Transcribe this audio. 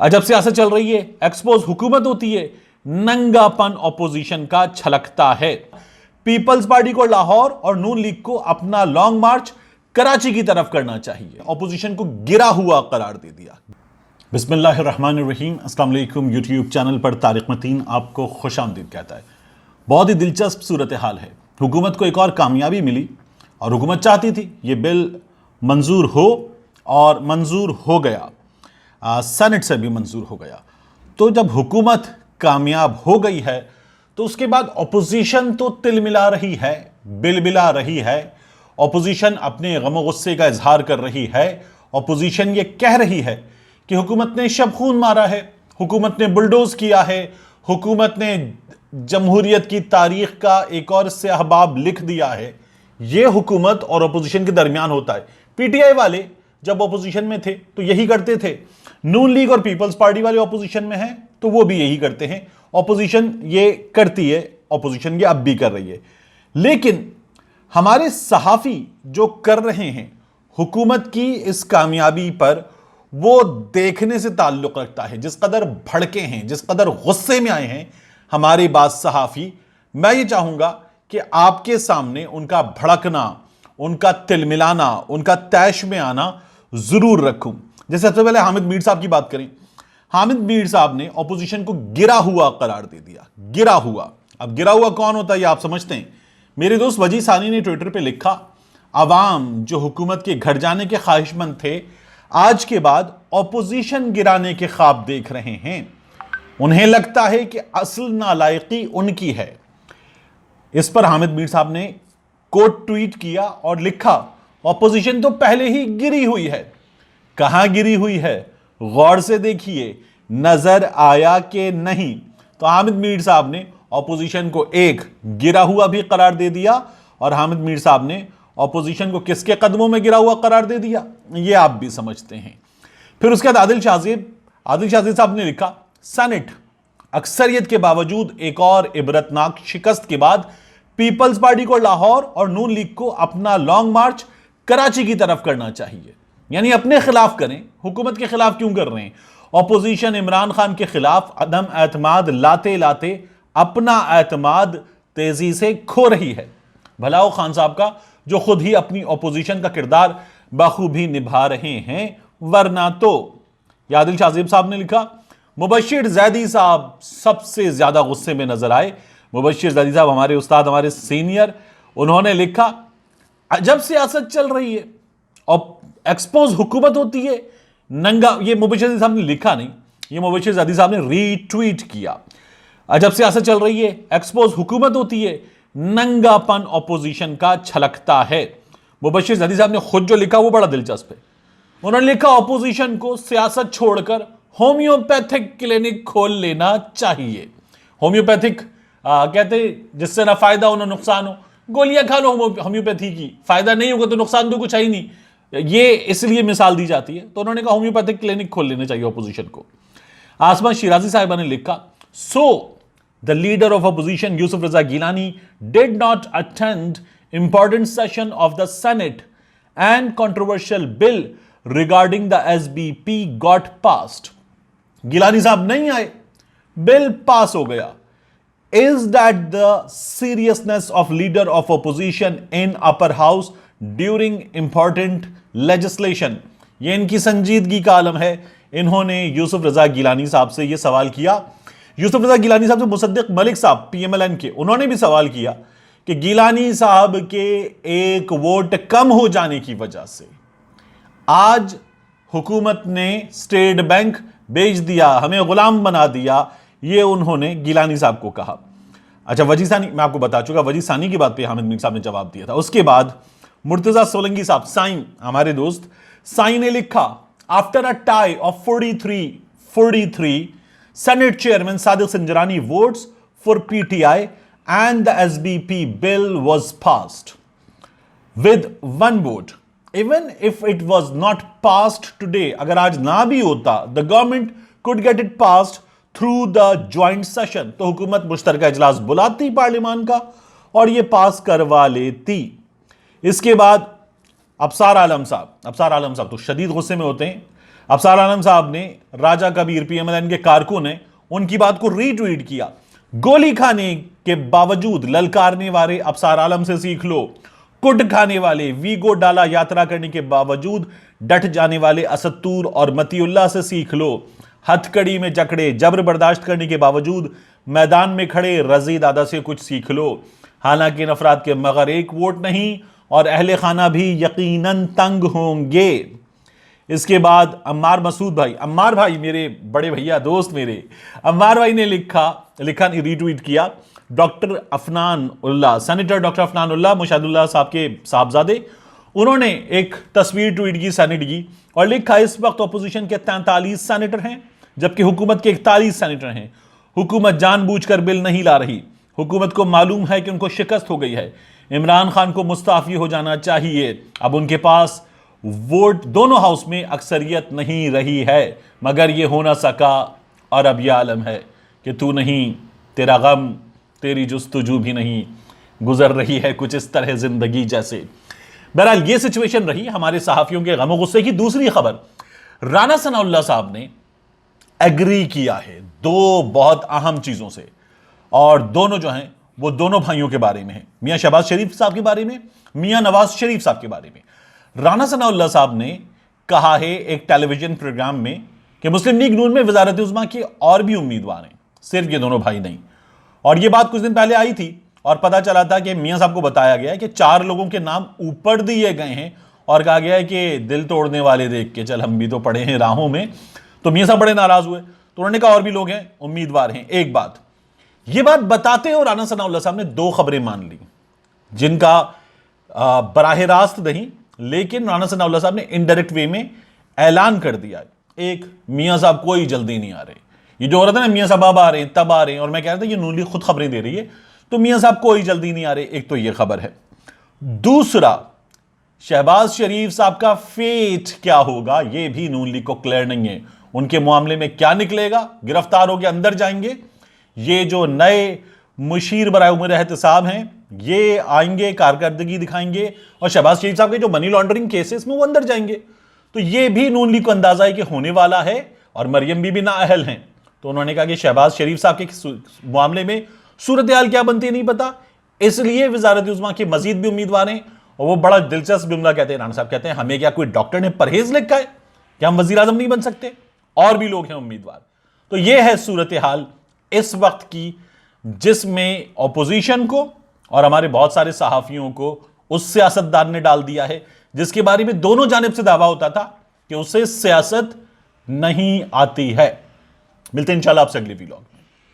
जब सियासत चल रही है, एक्सपोज हुकूमत होती है, नंगापन ऑपोजिशन का छलकता है। पीपल्स पार्टी को लाहौर और नून लीग को अपना लॉन्ग मार्च कराची की तरफ करना चाहिए। ऑपोजिशन को गिरा हुआ करार दे दिया। बिस्मिल्लाहिर्रहमानिर्रहीम। अस्सलाम वालेकुम। यूट्यूब चैनल पर तारिक मतीन आपको खुशामदीद कहता है। बहुत ही दिलचस्प सूरत हाल है। हुकूमत को एक और कामयाबी मिली और हुकूमत चाहती थी ये बिल मंजूर हो और मंजूर हो गया, सेनेट से भी मंजूर हो गया। तो जब हुकूमत कामयाब हो गई है तो उसके बाद ऑपोजिशन तो तिलमिला रही है, बिलबिला रही है। ऑपोजिशन अपने गम गुस्से का इजहार कर रही है। ऑपोजिशन ये कह रही है कि हुकूमत ने शब खून मारा है, हुकूमत ने बुलडोज किया है, हुकूमत ने जमहूरियत की तारीख का एक और स्याहबाब लिख दिया है। यह हुकूमत और ऑपोजिशन के दरमियान होता है। पीटीआई वाले जब ऑपोजिशन में थे तो यही करते थे। नून लीग और पीपल्स पार्टी वाले ऑपोजिशन में हैं तो वो भी यही करते हैं। ऑपोजिशन ये करती है, ऑपोजिशन ये अब भी कर रही है। लेकिन हमारे सहाफी जो कर रहे हैं हुकूमत की इस कामयाबी पर, वो देखने से ताल्लुक रखता है। जिस कदर भड़के हैं, जिस कदर गुस्से में आए हैं हमारे बाद सहाफी, मैं ये चाहूंगा कि आपके सामने उनका भड़कना, उनका तिलमिलाना, उनका तैश में आना जरूर रखूं। जैसे सबसे पहले हामिद मीर साहब की बात करें। हामिद मीर साहब ने ऑपोजिशन को गिरा हुआ करार दे दिया। गिरा हुआ, अब गिरा हुआ कौन होता है ये आप समझते हैं। मेरे दोस्त वजी सानी ने ट्विटर पे लिखा, अवाम जो हुकूमत के घर जाने के ख्वाहिशमंद थे, आज के बाद ऑपोजिशन गिराने के ख्वाब देख रहे हैं। उन्हें लगता है कि असल नालायकी उनकी है। इस पर हामिद मीर साहब ने कोट ट्वीट किया और लिखा, ऑपोजिशन तो पहले ही गिरी हुई है। कहां गिरी हुई है, गौर से देखिए, नजर आया कि नहीं। तो हामिद मीर साहब ने ऑपोजिशन को एक गिरा हुआ भी करार दे दिया और हामिद मीर साहब ने ऑपोजिशन को किसके कदमों में गिरा हुआ करार दे दिया ये आप भी समझते हैं। फिर उसके बाद आदिल शाहजेब साहब ने लिखा, सेनेट अक्सरियत के बावजूद एक और इबरतनाक शिकस्त के बाद पीपल्स पार्टी को लाहौर और नून लीग को अपना लॉन्ग मार्च कराची की तरफ करना चाहिए। यानी अपने खिलाफ करें, हुकूमत के खिलाफ क्यों कर रहे हैं। ऑपोजिशन इमरान खान के खिलाफ अदम एतमाद लाते लाते अपना एतमाद तेजी से खो रही है। भला खान साहब का जो खुद ही अपनी ऑपोजिशन का किरदार बखूबी निभा रहे हैं, वरना तो। आदिल शाहजेब साहब ने लिखा, मुबश्शिर जैदी साहब सबसे ज्यादा गुस्से में नजर आए। मुबश्शिर जैदी साहब हमारे उस्ताद, हमारे सीनियर, उन्होंने लिखा, जब सियासत चल रही है और एक्सपोज हुकूमत होती है नंगा। ये मुबश्शिर जैदी साहब ने लिखा नहीं, ये मुबश्शिर जैदी साहब ने रीट्वीट किया। जब सियासत चल रही है, एक्सपोज हुकूमत होती है, नंगापन ऑपोजिशन का छलकता है। मुबश्शिर जैदी साहब ने खुद जो लिखा वो बड़ा दिलचस्प है। उन्होंने लिखा, ऑपोजिशन को सियासत छोड़कर होम्योपैथिक क्लिनिक खोल लेना चाहिए। होम्योपैथिक कहते जिससे ना फायदा हो ना नुकसान हो। गोलियां खा लो होम्योपैथी की, फायदा नहीं होगा तो नुकसान तो कुछ है ही नहीं, ये इसलिए मिसाल दी जाती है। तो उन्होंने कहा होम्योपैथिक क्लिनिक खोल लेना चाहिए ऑपोजिशन को। आसमा शिराजी साहिबा ने लिखा, सो the leader of opposition Yusuf Raza Gilani did not attend important session of the Senate and controversial bill regarding the SBP got passed. Gilani साहब नहीं आए, बिल पास हो गया। Is that the seriousness of leader of opposition in upper house during important legislation? ये इनकी संजीदगी का आलम है। इन्होंने यूसुफ रजा गिलानी साहब से यह सवाल किया। यूसुफ रजा गिलानी साहब से मुसद्दिक मलिक साहब पीएमएलएन के, उन्होंने भी सवाल किया कि गिलानी साहब के एक वोट कम हो जाने की वजह से आज हुकूमत ने स्टेट बैंक बेच दिया, हमें गुलाम बना दिया। ये उन्होंने गिलानी साहब को कहा। अच्छा, वजी सानी, मैं आपको बता चुका, वजी सानी की बात पे हामिद मीर साहब ने जवाब दिया था। उसके बाद मुर्तजा सोलंकी साहब, साईं, हमारे दोस्त साईं ने लिखा, after a tie of 43 Senate Chairman Sadiq Sanjarani votes for PTI and the SBP bill was passed with one vote. Even if it was not passed today, अगर आज ना भी होता, the government could get it passed through the joint session. तो हुकूमत मुश्तरका इजलास बुलाती पार्लियामान का और ये पास करवा लेती। इसके बाद अबसार आलम साहब तो शदीद गुस्से में होते हैं। अफसार आलम साहब ने राजा कबीर पीएमएलएन के कारकुन ने उनकी बात को रीट्वीट किया। गोली खाने के बावजूद ललकारने वाले अफसार आलम से सीख लो, कुट खाने वाले वीगो डाला यात्रा करने के बावजूद डट जाने वाले असतूर और मतीउल्लाह से सीख लो, हथकड़ी में जकड़े जबर बर्दाश्त करने के बावजूद मैदान में खड़े रजी दादा से कुछ सीख लो। हालांकि नफरात के मगर एक वोट नहीं और अहले खाना भी यकीनन तंग होंगे। इसके बाद अम्मार मसूद भाई, अम्मार भाई मेरे बड़े भैया दोस्त मेरे, अम्मार भाई ने लिखा रीट्वीट किया, doctor Afnan Ullah, senator doctor Afnan Ullah Mushahidullah साहब के साहबजादे, उन्होंने एक तस्वीर ट्वीट की सेनेट की और लिखा इस वक्त अपोजिशन के 43 सेनेटर हैं जबकि हुकूमत के 41 सेनेटर हैं। हुकूमत जानबूझकर बिल नहीं ला रही, हुकूमत को मालूम है कि उनको शिकस्त हो गई है। इमरान खान को मुस्ताफी हो जाना चाहिए। अब उनके पास वोट दोनों हाउस में अक्सरियत नहीं रही है, मगर यह हो ना सका और अब यह आलम है कि तू नहीं, तेरा गम, तेरी जुस्तजू भी नहीं, गुजर रही है कुछ इस तरह जिंदगी जैसे। बहरहाल ये सिचुएशन रही हमारे सहाफियों के गम गुस्से की। दूसरी खबर, राना सनाउल्लाह साहब ने एग्री किया है दो बहुत अहम चीजों से, और दोनों जो हैं वो दोनों भाइयों के बारे में है, मियां शहबाज शरीफ साहब के बारे में, मियां नवाज शरीफ साहब के बारे में। राना सनाउल्लाह साहब ने कहा है एक टेलीविजन प्रोग्राम में कि मुस्लिम लीग नून में वजारत उज़्मा के और भी उम्मीदवार हैं, सिर्फ ये दोनों भाई नहीं। और ये बात कुछ दिन पहले आई थी और पता चला था कि मियां साहब को बताया गया है कि 4 लोगों के नाम ऊपर दिए गए हैं और कहा गया है कि दिल तोड़ने वाले देख के चल हम भी तो पड़े हैं राहों में। तो मियां साहब बड़े नाराज हुए, तो उन्होंने कहा और भी लोग हैं, उम्मीदवार हैं। एक बात, ये बात बताते हो राना सनाउल्लाह साहब ने 2 खबरें मान ली जिनका बराह रास्त नहीं, लेकिन राना सनाउल्लाह साहब ने इनडायरेक्ट वे में ऐलान कर दिया। एक, मियां साहब कोई जल्दी नहीं आ रहे, ये जो हो रहा था ना मियां साहब अब आ रहे हैं तब आ रहे हैं, और मैं कह रहा था ये नून लीग खुद खबरें दे रही है, तो मियां साहब कोई जल्दी नहीं आ रहे, एक तो ये खबर है। दूसरा, शहबाज शरीफ साहब का फेट क्या होगा ये भी नून लीग को क्लियर नहीं है। उनके मामले में क्या निकलेगा, गिरफ्तार होकर अंदर जाएंगे, ये जो नए मुशीर बराए उमर एहतसाब हैं ये आएंगे, कारकर्दगी दिखाएंगे, और शहबाज शरीफ साहब के जो मनी लॉन्ड्रिंग केसेस में वो अंदर जाएंगे। तो ये भी नून लीग को अंदाजा है कि होने वाला है, और मरियम बीबी नाअहल हैं। तो उन्होंने कहा कि शहबाज शरीफ साहब के मामले में सूरत हाल क्या बनती है नहीं पता, इसलिए वजारत उज़्मा के मजीद भी उम्मीदवार हैं। और वो बड़ा दिलचस्प जुमला कहते हैं, राना साहब कहते हैं हमें क्या कोई डॉक्टर ने परहेज लिखा है कि हम वजीर आजम नहीं बन सकते, और भी लोग हैं उम्मीदवार। तो यह है सूरत हाल इस वक्त की, जिसमें ऑपोजिशन को और हमारे बहुत सारे सहाफियों को उस सियासतदान ने डाल दिया है जिसके बारे में दोनों जानिब से दावा होता था कि उसे सियासत नहीं आती है। मिलते हैं इंशाल्लाह आपसे अगले वीलॉग में।